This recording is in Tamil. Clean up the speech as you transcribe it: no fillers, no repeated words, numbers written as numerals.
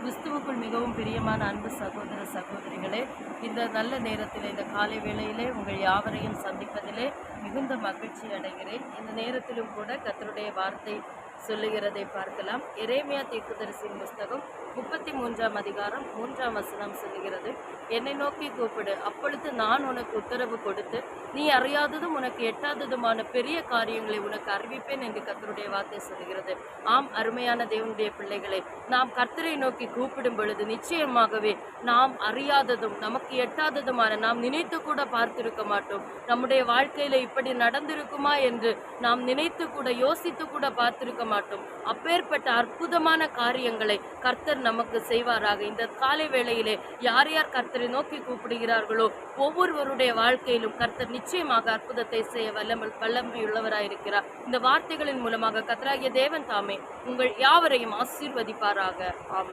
கிறிஸ்துவுக்குள் மிகவும் பிரியமான அன்பு சகோதர சகோதரிகளே, இந்த நல்ல நேரத்தில் இந்த காலை வேளையிலே உங்கள் யாவரையும் சந்திப்பதிலே மிகுந்த மகிழ்ச்சி அடைகிறேன். இந்த நேரத்திலும் கூட கர்த்தருடைய வார்த்தை சொல்லுகிறதை பார்க்கலாம். எரேமியா தீர்க்கதரிசியின் புஸ்தகம் 33ஆம் அதிகாரம் 3ஆம் வசனம் சொல்லுகிறது, என்னை நோக்கி கூப்பிடு, அப்பொழுது நான் உனக்கு உத்தரவு கொடுத்து நீ அறியாததும் உனக்கு எட்டாததுமான பெரிய காரியங்களை உனக்கு அறிவிப்பேன் என்று கர்த்தருடைய வார்த்தை சொல்லுகிறது. ஆம், அருமையான தேவனுடைய பிள்ளைகளே, நாம் கர்த்தரை நோக்கி கூப்பிடும் பொழுது நிச்சயமாகவே நாம் அறியாததும் நமக்கு எட்டாததுமான, நாம் நினைத்து கூட பார்த்திருக்க மாட்டோம், நம்முடைய வாழ்க்கையில இப்படி நடந்திருக்குமா என்று நாம் நினைத்து கூட யோசித்து கூட பார்த்திருக்க மாட்டோம். அப்பேற்பட்ட அற்புதமான காரியங்களை கர்த்தர் நமக்கு செய்வாராக. இந்த காலை வேளையிலே யார் யார் கர்த்தரை நோக்கி கூப்பிடுகிறார்களோ ஒவ்வொருவருடைய வாழ்க்கையிலும் கர்த்தர் நிச்சயமாக அற்புதத்தை செய்ய வல்லமையுள்ளவராயிருக்கிறார். இந்த வார்த்தைகளின் மூலமாக கர்த்தராகிய தேவன் தாமே உங்கள் யாவரையும் ஆசீர்வதிப்பாராக. ஆமென்.